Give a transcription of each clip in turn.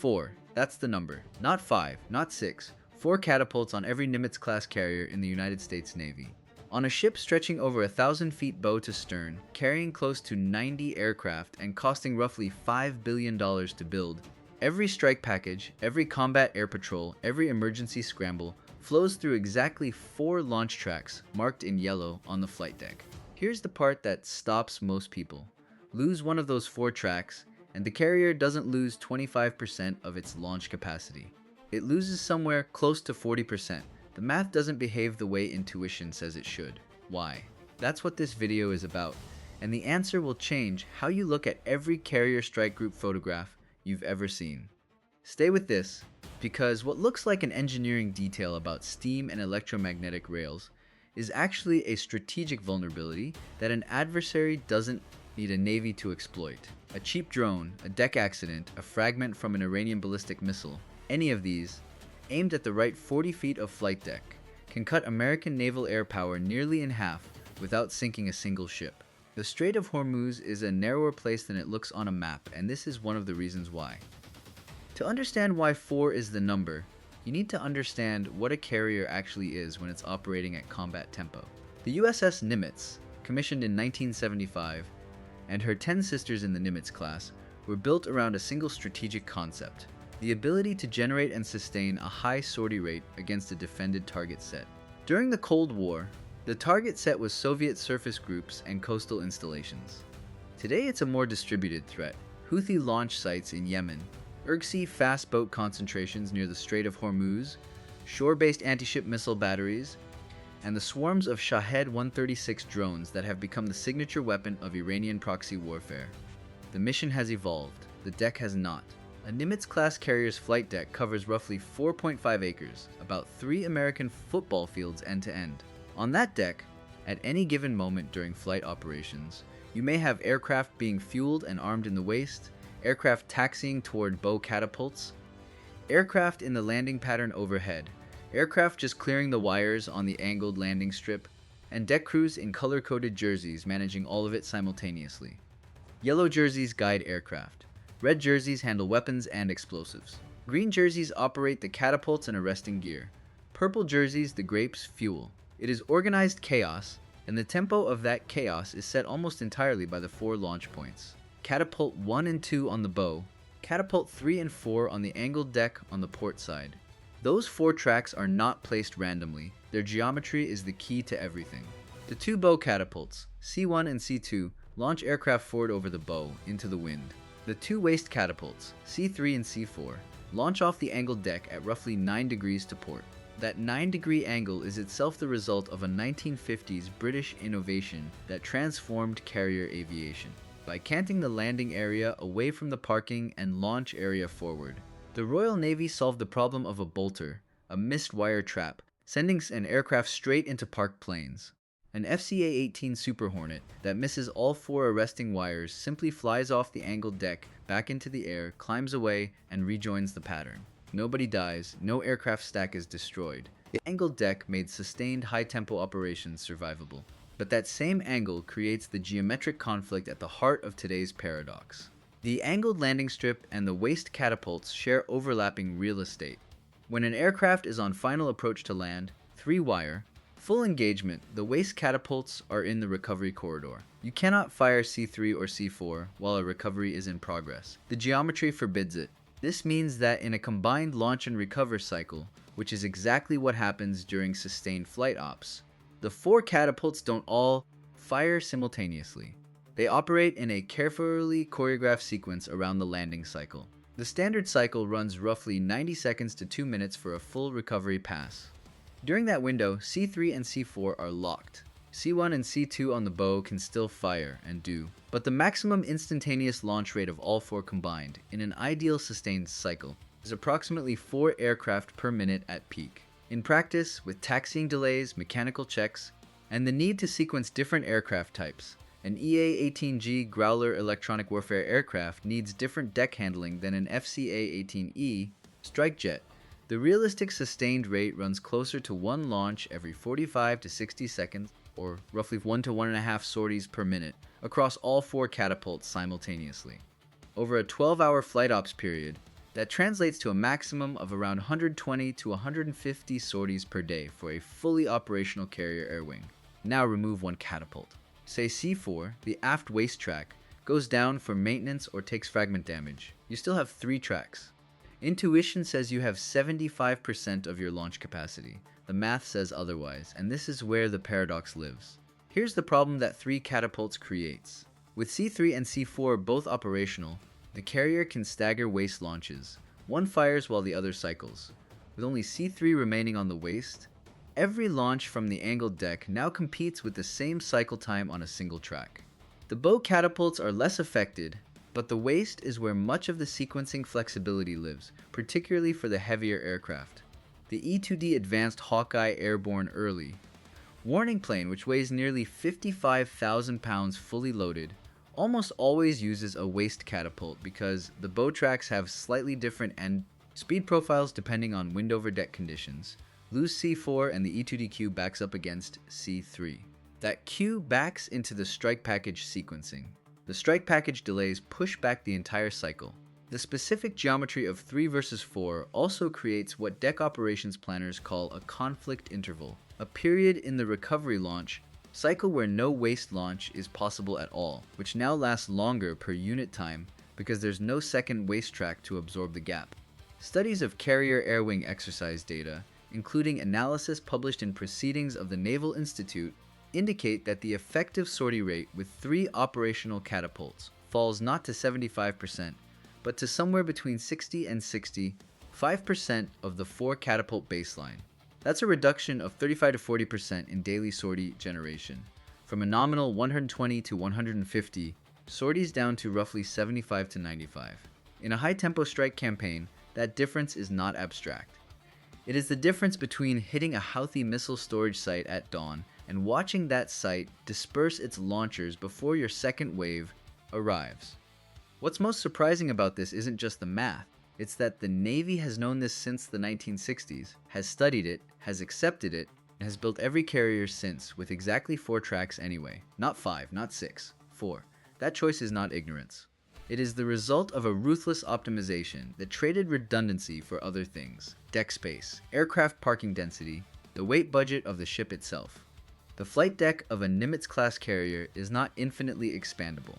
4. That's the number. Not 5, not 6. 4 catapults on every Nimitz-class carrier in the United States Navy. On a ship stretching over 1,000 feet bow to stern, carrying close to 90 aircraft and costing roughly $5 billion to build, every strike package, every combat air patrol, every emergency scramble flows through exactly 4 launch tracks marked in yellow on the flight deck. Here's the part that stops most people. Lose one of those 4 tracks, and the carrier doesn't lose 25% of its launch capacity. It loses somewhere close to 40%. The math doesn't behave the way intuition says it should. Why? That's what this video is about, and the answer will change how you look at every carrier strike group photograph you've ever seen. Stay with this, because what looks like an engineering detail about steam and electromagnetic rails is actually a strategic vulnerability that an adversary doesn't need a navy to exploit. A cheap drone, a deck accident, a fragment from an Iranian ballistic missile, any of these, aimed at the right 40 feet of flight deck, can cut American naval air power nearly in half without sinking a single ship. The Strait of Hormuz is a narrower place than it looks on a map, and this is one of the reasons why. To understand why 4 is the number, you need to understand what a carrier actually is when it's operating at combat tempo. The USS Nimitz, commissioned in 1975, and her 10 sisters in the Nimitz-class were built around a single strategic concept: the ability to generate and sustain a high sortie rate against a defended target set. During the Cold War, the target set was Soviet surface groups and coastal installations. Today it's a more distributed threat: Houthi launch sites in Yemen, Irg-C fast boat concentrations near the Strait of Hormuz, shore-based anti-ship missile batteries, and the swarms of Shahed 136 drones that have become the signature weapon of Iranian proxy warfare. The mission has evolved, the deck has not. A Nimitz-class carrier's flight deck covers roughly 4.5 acres, about 3 American football fields end to end. On that deck, at any given moment during flight operations, you may have aircraft being fueled and armed in the waist, aircraft taxiing toward bow catapults, aircraft in the landing pattern overhead, aircraft just clearing the wires on the angled landing strip, and deck crews in color-coded jerseys managing all of it simultaneously. Yellow jerseys guide aircraft. Red jerseys handle weapons and explosives. Green jerseys operate the catapults and arresting gear. Purple jerseys the grapes fuel. It is organized chaos, and the tempo of that chaos is set almost entirely by the 4 launch points. Catapult 1 and 2 on the bow, Catapult 3 and 4 on the angled deck on the port side. Those 4 tracks are not placed randomly. Their geometry is the key to everything. The 2 bow catapults, C1 and C2, launch aircraft forward over the bow, into the wind. The 2 waist catapults, C3 and C4, launch off the angled deck at roughly 9 degrees to port. That 9-degree angle is itself the result of a 1950s British innovation that transformed carrier aviation. By canting the landing area away from the parking and launch area forward, the Royal Navy solved the problem of a bolter, a missed wire trap, sending an aircraft straight into parked planes. An FCA-18 Super Hornet that misses all 4 arresting wires simply flies off the angled deck back into the air, climbs away, and rejoins the pattern. Nobody dies, no aircraft stack is destroyed. The angled deck made sustained high-tempo operations survivable. But that same angle creates the geometric conflict at the heart of today's paradox. The angled landing strip and the waist catapults share overlapping real estate. When an aircraft is on final approach to land, 3-wire, full engagement, the waist catapults are in the recovery corridor. You cannot fire C3 or C4 while a recovery is in progress. The geometry forbids it. This means that in a combined launch and recover cycle, which is exactly what happens during sustained flight ops, the 4 catapults don't all fire simultaneously. They operate in a carefully choreographed sequence around the landing cycle. The standard cycle runs roughly 90 seconds to 2 minutes for a full recovery pass. During that window, C3 and C4 are locked. C1 and C2 on the bow can still fire, and do, but the maximum instantaneous launch rate of all 4 combined, in an ideal sustained cycle, is approximately 4 aircraft per minute at peak. In practice, with taxiing delays, mechanical checks, and the need to sequence different aircraft types, an EA-18G Growler electronic warfare aircraft needs different deck handling than an FCA-18E strike jet. The realistic sustained rate runs closer to 1 launch every 45 to 60 seconds, or roughly 1 to 1.5 sorties per minute, across all 4 catapults simultaneously. Over a 12-hour flight ops period, That translates to a maximum of around 120 to 150 sorties per day for a fully operational carrier air wing. Now remove one catapult. Say C4, the aft waist track, goes down for maintenance or takes fragment damage. You still have 3 tracks. Intuition says you have 75% of your launch capacity. The math says otherwise, and this is where the paradox lives. Here's the problem that 3 catapults creates. With C3 and C4 both operational, the carrier can stagger waist launches. One fires while the other cycles. With only C3 remaining on the waist, every launch from the angled deck now competes with the same cycle time on a single track. The bow catapults are less affected, but the waist is where much of the sequencing flexibility lives, particularly for the heavier aircraft. The E-2D Advanced Hawkeye Airborne Early warning plane, which weighs nearly 55,000 pounds fully loaded, almost always uses a waist catapult because the bow tracks have slightly different end speed profiles depending on wind over deck conditions. Lose C4 and the E-2D-Q backs up against C3. That Q backs into the strike package sequencing. The strike package delays push back the entire cycle. The specific geometry of 3 versus 4 also creates what deck operations planners call a conflict interval, a period in the recovery launch cycle where no waist launch is possible at all, which now lasts longer per unit time because there's no second waist track to absorb the gap. Studies of carrier air wing exercise data, including analysis published in Proceedings of the Naval Institute, indicate that the effective sortie rate with 3 operational catapults falls not to 75%, but to somewhere between 60 and 65% of the 4 catapult baseline. That's a reduction of 35 to 40% in daily sortie generation, from a nominal 120 to 150 sorties down to roughly 75 to 95. In a high-tempo strike campaign, that difference is not abstract. It is the difference between hitting a Houthi missile storage site at dawn and watching that site disperse its launchers before your second wave arrives. What's most surprising about this isn't just the math. It's that the Navy has known this since the 1960s, has studied it, has accepted it, and has built every carrier since with exactly 4 tracks anyway. Not 5, not 6, 4. That choice is not ignorance. It is the result of a ruthless optimization that traded redundancy for other things: deck space, aircraft parking density, the weight budget of the ship itself. The flight deck of a Nimitz-class carrier is not infinitely expandable.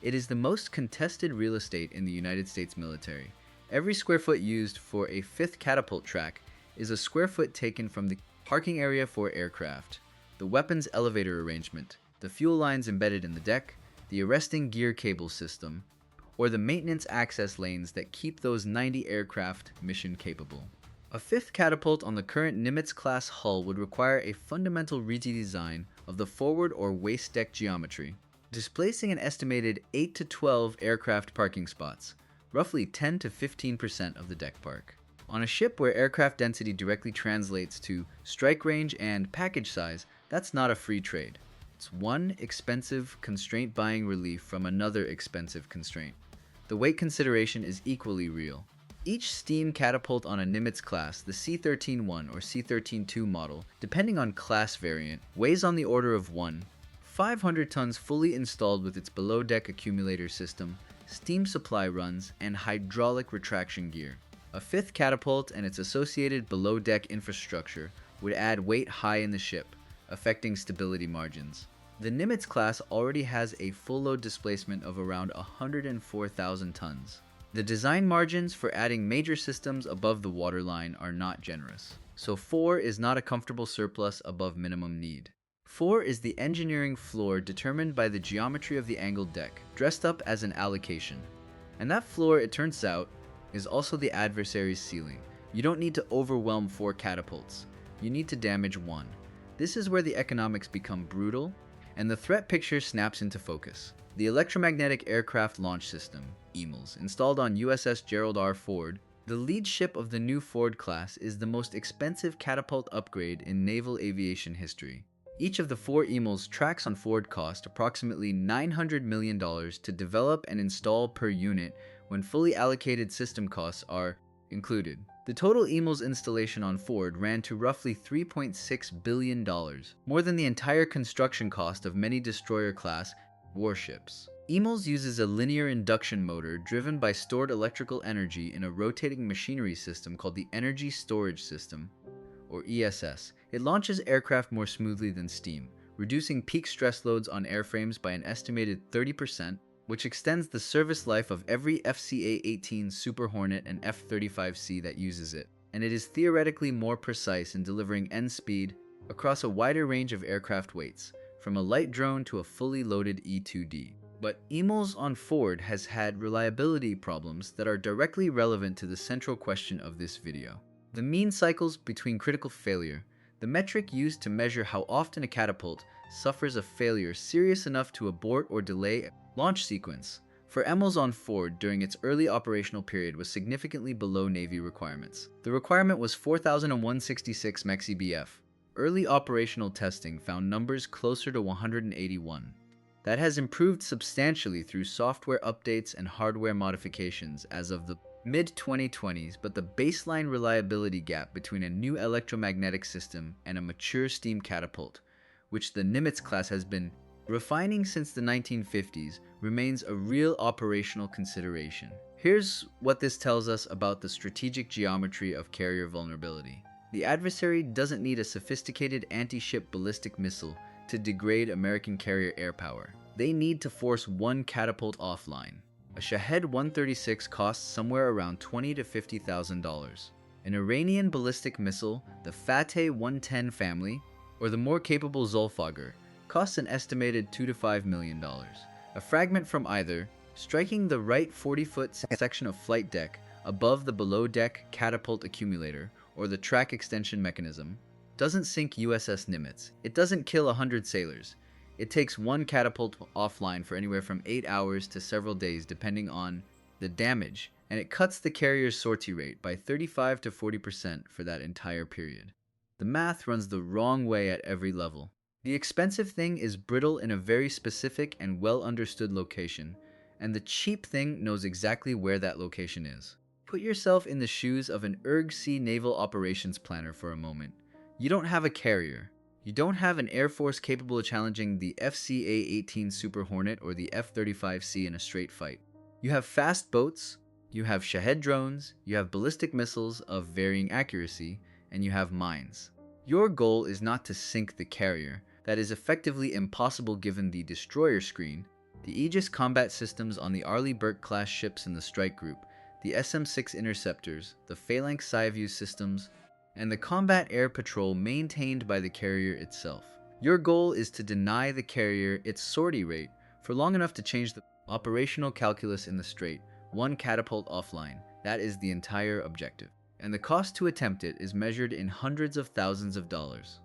It is the most contested real estate in the United States military. Every square foot used for a 5th catapult track is a square foot taken from the parking area for aircraft, the weapons elevator arrangement, the fuel lines embedded in the deck, the arresting gear cable system, or the maintenance access lanes that keep those 90 aircraft mission capable. A 5th catapult on the current Nimitz-class hull would require a fundamental redesign of the forward or waist deck geometry, displacing an estimated 8 to 12 aircraft parking spots, roughly 10 to 15% of the deck park. On a ship where aircraft density directly translates to strike range and package size, that's not a free trade. It's one expensive constraint buying relief from another expensive constraint. The weight consideration is equally real. Each steam catapult on a Nimitz class, the C-13-1 or C-13-2 model, depending on class variant, weighs on the order of 500 tons fully installed with its below-deck accumulator system, steam supply runs, and hydraulic retraction gear. A 5th catapult and its associated below-deck infrastructure would add weight high in the ship, affecting stability margins. The Nimitz class already has a full load displacement of around 104,000 tons. The design margins for adding major systems above the waterline are not generous, so 4 is not a comfortable surplus above minimum need. 4 is the engineering floor determined by the geometry of the angled deck, dressed up as an allocation. And that floor, it turns out, is also the adversary's ceiling. You don't need to overwhelm 4 catapults. You need to damage 1. This is where the economics become brutal, and the threat picture snaps into focus. The Electromagnetic Aircraft Launch System, EMALS, installed on USS Gerald R. Ford, the lead ship of the new Ford class, is the most expensive catapult upgrade in naval aviation history. Each of the 4 EMALS tracks on Ford cost approximately $900 million to develop and install per unit when fully allocated system costs are included. The total EMALS installation on Ford ran to roughly $3.6 billion, more than the entire construction cost of many destroyer-class warships. EMALS uses a linear induction motor driven by stored electrical energy in a rotating machinery system called the Energy Storage System, or ESS. It launches aircraft more smoothly than steam, reducing peak stress loads on airframes by an estimated 30%, which extends the service life of every FCA-18 Super Hornet and F-35C that uses it, and it is theoretically more precise in delivering end speed across a wider range of aircraft weights, from a light drone to a fully loaded E-2D. But EMALS on Ford has had reliability problems that are directly relevant to the central question of this video. The mean cycles between critical failure, the metric used to measure how often a catapult suffers a failure serious enough to abort or delay a launch sequence, for EMALS on Ford during its early operational period was significantly below Navy requirements. The requirement was 4,166 MexiBF. Early operational testing found numbers closer to 181. That has improved substantially through software updates and hardware modifications as of the mid-2020s, but the baseline reliability gap between a new electromagnetic system and a mature steam catapult, which the Nimitz-class has been refining since the 1950s, remains a real operational consideration. Here's what this tells us about the strategic geometry of carrier vulnerability. The adversary doesn't need a sophisticated anti-ship ballistic missile to degrade American carrier air power. They need to force one catapult offline. A Shahed 136 costs somewhere around $20,000 to $50,000. An Iranian ballistic missile, the Fateh 110 family, or the more capable Zulfagar, costs an estimated $2 to $5 million. A fragment from either, striking the right 40-foot section of flight deck above the below-deck catapult accumulator or the track extension mechanism, doesn't sink USS Nimitz. It doesn't kill 100 sailors. It takes one catapult offline for anywhere from 8 hours to several days depending on the damage, and it cuts the carrier's sortie rate by 35 to 40% for that entire period. The math runs the wrong way at every level. The expensive thing is brittle in a very specific and well-understood location, and the cheap thing knows exactly where that location is. Put yourself in the shoes of an ERG-C naval operations planner for a moment. You don't have a carrier. You don't have an Air Force capable of challenging the FCA-18 Super Hornet or the F-35C in a straight fight. You have fast boats, you have Shahed drones, you have ballistic missiles of varying accuracy, and you have mines. Your goal is not to sink the carrier. That is effectively impossible given the destroyer screen, the Aegis combat systems on the Arleigh-Burke-class ships in the strike group, the SM-6 interceptors, the Phalanx Skyview systems, and the combat air patrol maintained by the carrier itself. Your goal is to deny the carrier its sortie rate for long enough to change the operational calculus in the strait, one catapult offline. That is the entire objective. And the cost to attempt it is measured in hundreds of thousands of dollars.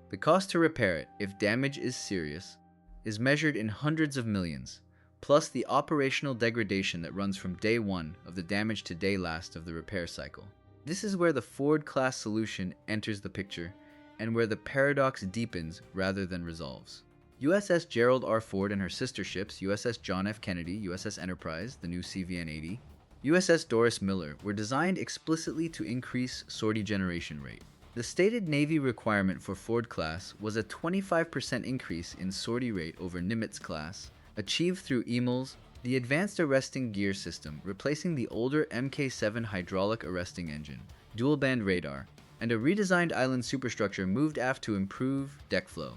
The cost to repair it, if damage is serious, is measured in hundreds of millions, plus the operational degradation that runs from day one of the damage to day last of the repair cycle. This is where the Ford-class solution enters the picture, and where the paradox deepens rather than resolves. USS Gerald R. Ford and her sister ships, USS John F. Kennedy, USS Enterprise, the new CVN-80, USS Doris Miller, were designed explicitly to increase sortie generation rate. The stated Navy requirement for Ford-class was a 25% increase in sortie rate over Nimitz-class, achieved through EMALS, the Advanced Arresting Gear System, replacing the older Mk7 hydraulic arresting engine, dual-band radar, and a redesigned island superstructure moved aft to improve deck flow.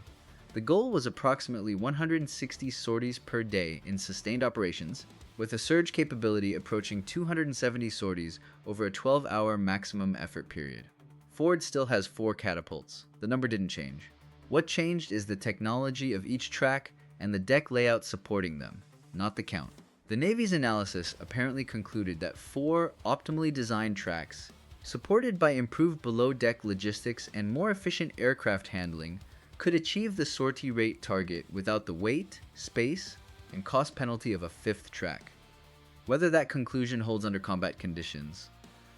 The goal was approximately 160 sorties per day in sustained operations, with a surge capability approaching 270 sorties over a 12-hour maximum effort period. Ford still has 4 catapults. The number didn't change. What changed is the technology of each track and the deck layout supporting them, not the count. The Navy's analysis apparently concluded that 4 optimally designed tracks, supported by improved below-deck logistics and more efficient aircraft handling, could achieve the sortie rate target without the weight, space, and cost penalty of a 5th track. Whether that conclusion holds under combat conditions,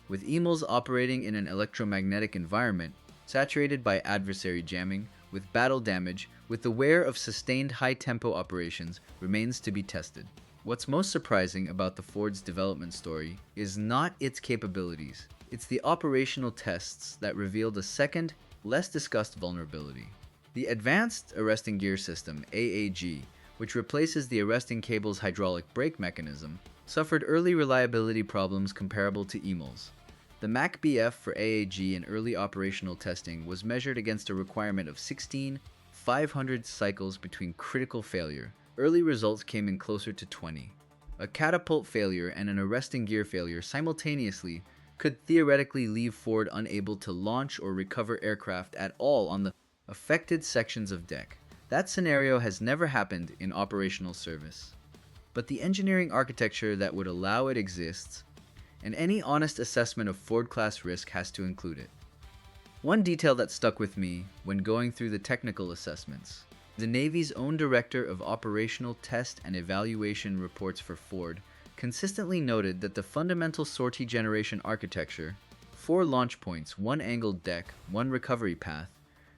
with EMALS operating in an electromagnetic environment saturated by adversary jamming, with battle damage, with the wear of sustained high-tempo operations, remains to be tested. What's most surprising about the Ford's development story is not its capabilities. It's the operational tests that revealed a second, less discussed vulnerability. The Advanced Arresting Gear System, AAG, which replaces the arresting cable's hydraulic brake mechanism, suffered early reliability problems comparable to EMALS. The MAC-BF for AAG in early operational testing was measured against a requirement of 16,500 cycles between critical failure. Early results came in closer to 20. A catapult failure and an arresting gear failure simultaneously could theoretically leave Ford unable to launch or recover aircraft at all on the affected sections of deck. That scenario has never happened in operational service. But the engineering architecture that would allow it exists, and any honest assessment of Ford-class risk has to include it. One detail that stuck with me when going through the technical assessments: the Navy's own Director of Operational Test and Evaluation reports for Ford consistently noted that the fundamental sortie generation architecture, 4 launch points, 1 angled deck, 1 recovery path,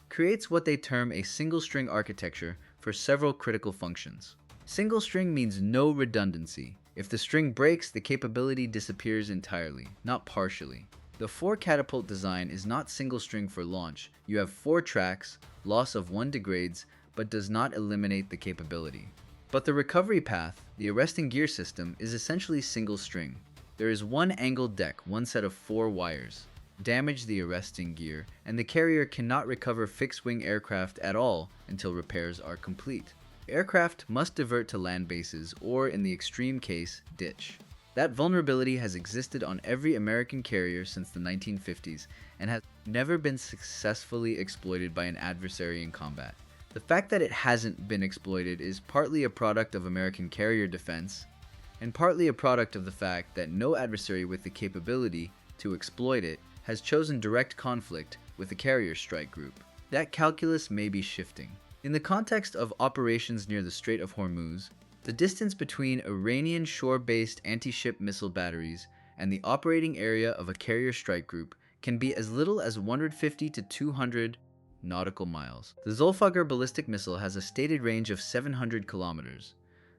creates what they term a single-string architecture for several critical functions. Single string means no redundancy. If the string breaks, the capability disappears entirely, not partially. The 4 catapult design is not single string for launch. You have 4 tracks, loss of 1 degrades, but does not eliminate the capability. But the recovery path, the arresting gear system, is essentially single string. There is 1 angled deck, 1 set of 4 wires. Damage the arresting gear, and the carrier cannot recover fixed-wing aircraft at all until repairs are complete. Aircraft must divert to land bases or, in the extreme case, ditch. That vulnerability has existed on every American carrier since the 1950s and has never been successfully exploited by an adversary in combat. The fact that it hasn't been exploited is partly a product of American carrier defense, and partly a product of the fact that no adversary with the capability to exploit it has chosen direct conflict with the carrier strike group. That calculus may be shifting. In the context of operations near the Strait of Hormuz, the distance between Iranian shore-based anti-ship missile batteries and the operating area of a carrier strike group can be as little as 150 to 200 nautical miles. The Zulfiqar ballistic missile has a stated range of 700 kilometers.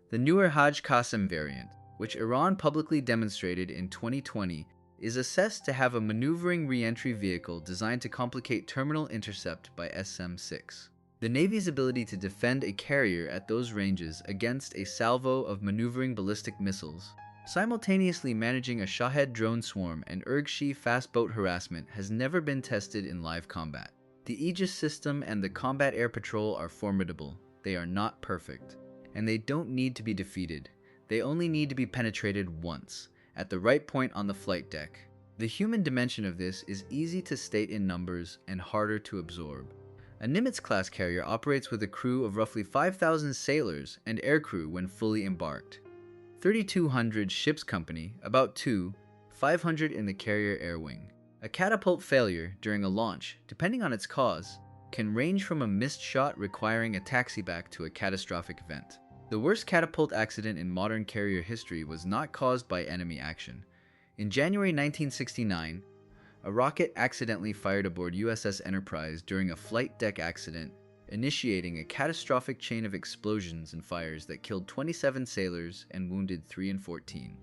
The newer Hajj Qasem variant, which Iran publicly demonstrated in 2020, is assessed to have a maneuvering re-entry vehicle designed to complicate terminal intercept by SM-6. The Navy's ability to defend a carrier at those ranges against a salvo of maneuvering ballistic missiles, simultaneously managing a Shahed drone swarm and Urgshi fast boat harassment, has never been tested in live combat. The Aegis system and the Combat Air Patrol are formidable. They are not perfect, and they don't need to be defeated. They only need to be penetrated once, at the right point on the flight deck. The human dimension of this is easy to state in numbers and harder to absorb. A Nimitz-class carrier operates with a crew of roughly 5,000 sailors and aircrew when fully embarked. 3,200 ship's company, about 500 in the carrier air wing. A catapult failure during a launch, depending on its cause, can range from a missed shot requiring a taxi back to a catastrophic event. The worst catapult accident in modern carrier history was not caused by enemy action. In January 1969, a rocket accidentally fired aboard USS Enterprise during a flight deck accident, initiating a catastrophic chain of explosions and fires that killed 27 sailors and wounded 3 and 14.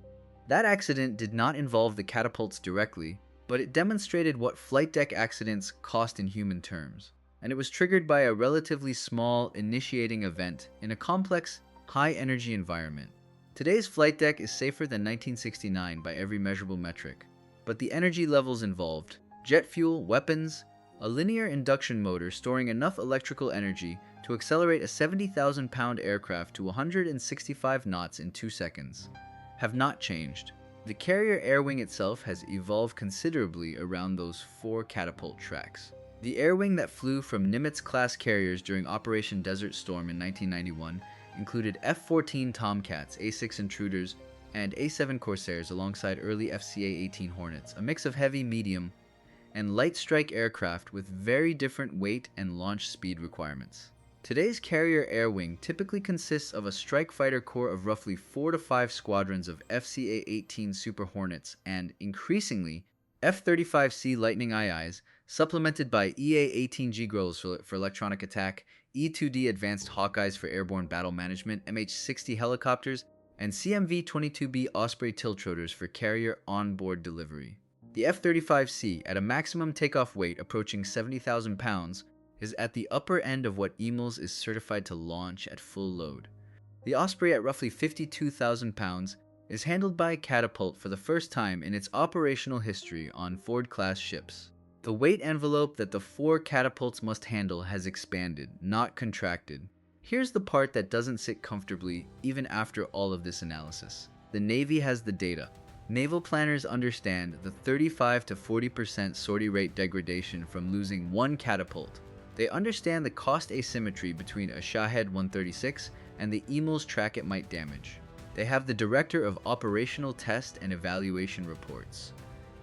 That accident did not involve the catapults directly, but it demonstrated what flight deck accidents cost in human terms, and it was triggered by a relatively small initiating event in a complex, high-energy environment. Today's flight deck is safer than 1969 by every measurable metric, but the energy levels involved, jet fuel, weapons, a linear induction motor storing enough electrical energy to accelerate a 70,000-pound aircraft to 165 knots in 2 seconds, have not changed. The carrier air wing itself has evolved considerably around those 4 catapult tracks. The air wing that flew from Nimitz-class carriers during Operation Desert Storm in 1991 included F-14 Tomcats, A-6 Intruders, and A-7 Corsairs alongside early FCA-18 Hornets, a mix of heavy, medium, and light strike aircraft with very different weight and launch speed requirements. Today's carrier air wing typically consists of a strike fighter corps of roughly 4 to 5 squadrons of FCA-18 Super Hornets and, increasingly, F-35C Lightning IIs, supplemented by EA-18G Gros for electronic attack, E-2D Advanced Hawkeyes for airborne battle management, MH-60 helicopters, and CMV-22B Osprey tiltrotors for carrier onboard delivery. The F-35C, at a maximum takeoff weight approaching 70,000 pounds, is at the upper end of what EMALS is certified to launch at full load. The Osprey, at roughly 52,000 pounds, is handled by a catapult for the first time in its operational history on Ford-class ships. The weight envelope that the 4 catapults must handle has expanded, not contracted. Here's the part that doesn't sit comfortably even after all of this analysis. The Navy has the data. Naval planners understand the 35 to 40% sortie rate degradation from losing one catapult. They understand the cost asymmetry between a Shahed 136 and the EMALS track it might damage. They have the Director of Operational Test and Evaluation reports.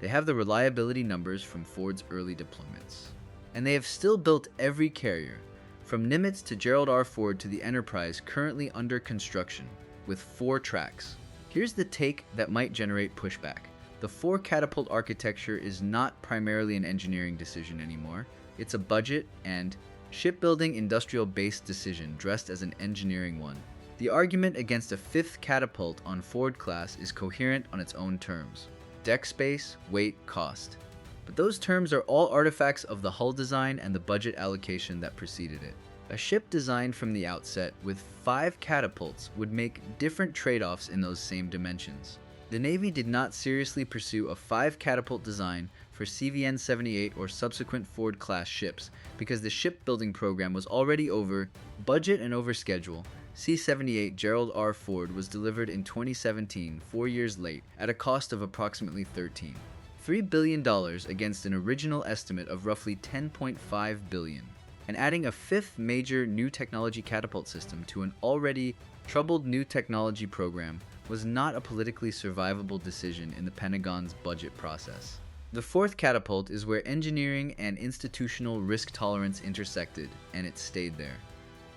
They have the reliability numbers from Ford's early deployments. And they have still built every carrier, from Nimitz to Gerald R. Ford to the Enterprise, currently under construction, with 4 tracks. Here's the take that might generate pushback. The 4 catapult architecture is not primarily an engineering decision anymore. It's a budget and shipbuilding industrial-based decision dressed as an engineering one. The argument against a 5th catapult on Ford-class is coherent on its own terms: deck space, weight, cost. But those terms are all artifacts of the hull design and the budget allocation that preceded it. A ship designed from the outset with 5 catapults would make different trade-offs in those same dimensions. The Navy did not seriously pursue a 5 catapult design for CVN-78 or subsequent Ford-class ships because the shipbuilding program was already over budget and over schedule. C-78 Gerald R. Ford was delivered in 2017, 4 years late, at a cost of approximately $13.3 billion against an original estimate of roughly $10.5 billion. And adding a 5th major new technology catapult system to an already troubled new technology program was not a politically survivable decision in the Pentagon's budget process. The 4th catapult is where engineering and institutional risk tolerance intersected, and it stayed there.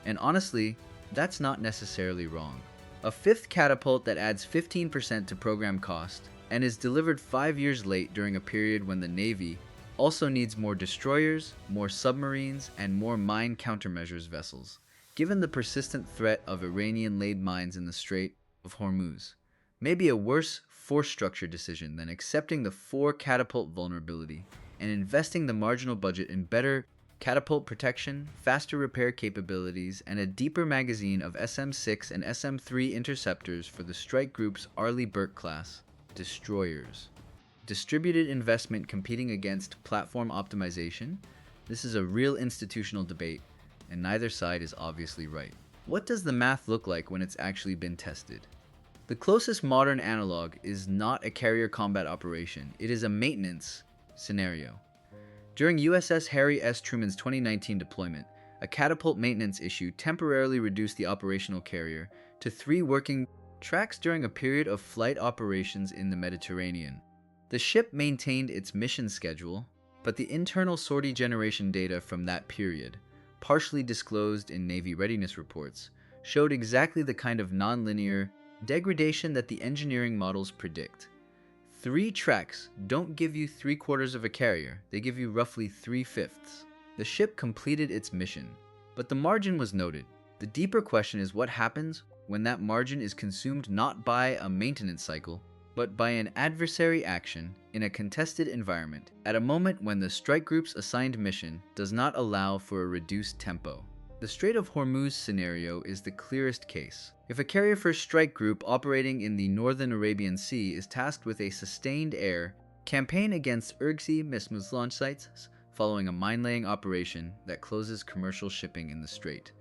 And honestly, that's not necessarily wrong. A 5th catapult that adds 15% to program cost and is delivered 5 years late during a period when the Navy also needs more destroyers, more submarines, and more mine countermeasures vessels, given the persistent threat of Iranian-laid mines in the Strait of Hormuz. Maybe a worse force structure decision than accepting the 4 catapult vulnerability and investing the marginal budget in better catapult protection, faster repair capabilities, and a deeper magazine of SM-6 and SM-3 interceptors for the strike group's Arleigh Burke-class destroyers. Distributed investment competing against platform optimization? This is a real institutional debate, and neither side is obviously right. What does the math look like when it's actually been tested? The closest modern analog is not a carrier combat operation, it is a maintenance scenario. During USS Harry S. Truman's 2019 deployment, a catapult maintenance issue temporarily reduced the operational carrier to 3 working tracks during a period of flight operations in the Mediterranean. The ship maintained its mission schedule, but the internal sortie generation data from that period, partially disclosed in Navy readiness reports, showed exactly the kind of nonlinear degradation that the engineering models predict. 3 tracks don't give you 3/4 of a carrier, they give you roughly 3/5. The ship completed its mission, but the margin was noted. The deeper question is what happens when that margin is consumed not by a maintenance cycle, but by an adversary action in a contested environment, at a moment when the strike group's assigned mission does not allow for a reduced tempo. The Strait of Hormuz scenario is the clearest case. If a carrier first strike group operating in the northern Arabian Sea is tasked with a sustained air campaign against Urgsi missiles launch sites following a mine-laying operation that closes commercial shipping in the strait,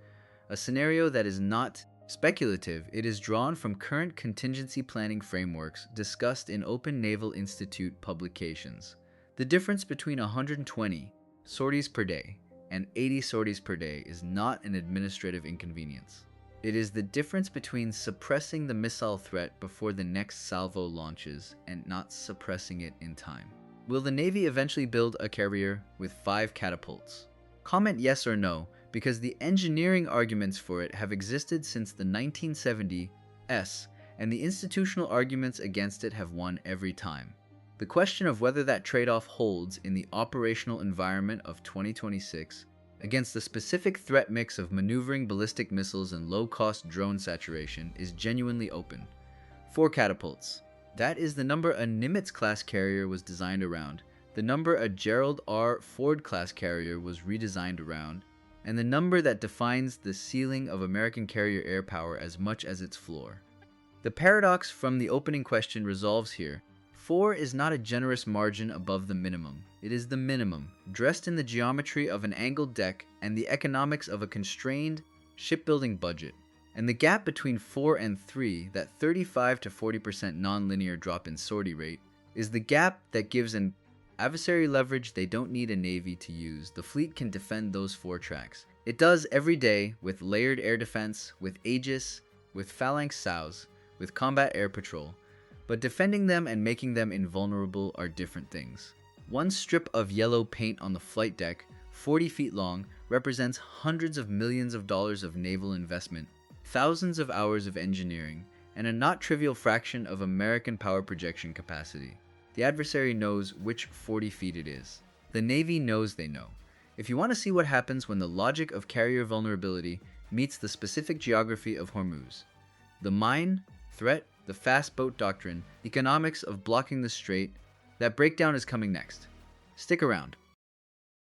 a scenario that is not speculative, it is drawn from current contingency planning frameworks discussed in Open Naval Institute publications. The difference between 120 sorties per day and 80 sorties per day is not an administrative inconvenience. It is the difference between suppressing the missile threat before the next salvo launches and not suppressing it in time. Will the Navy eventually build a carrier with 5 catapults? Comment yes or no, because the engineering arguments for it have existed since the 1970s, and the institutional arguments against it have won every time. The question of whether that trade-off holds in the operational environment of 2026 against the specific threat mix of maneuvering ballistic missiles and low-cost drone saturation is genuinely open. 4 catapults. That is the number a Nimitz-class carrier was designed around, the number a Gerald R. Ford-class carrier was redesigned around, and the number that defines the ceiling of American carrier air power as much as its floor. The paradox from the opening question resolves here. 4 is not a generous margin above the minimum. It is the minimum, dressed in the geometry of an angled deck and the economics of a constrained shipbuilding budget. And the gap between 4 and 3, that 35 to 40% nonlinear drop in sortie rate, is the gap that gives an adversary leverage they don't need a navy to use. The fleet can defend those 4 tracks. It does every day with layered air defense, with Aegis, with phalanx sows, with combat air patrol. But defending them and making them invulnerable are different things. One strip of yellow paint on the flight deck, 40 feet long, represents hundreds of millions of dollars of naval investment, thousands of hours of engineering, and a not trivial fraction of American power projection capacity. The adversary knows which 40 feet it is. The Navy knows they know. If you want to see what happens when the logic of carrier vulnerability meets the specific geography of Hormuz, the mine, threat, the fast boat doctrine, economics of blocking the strait, that breakdown is coming next. Stick around.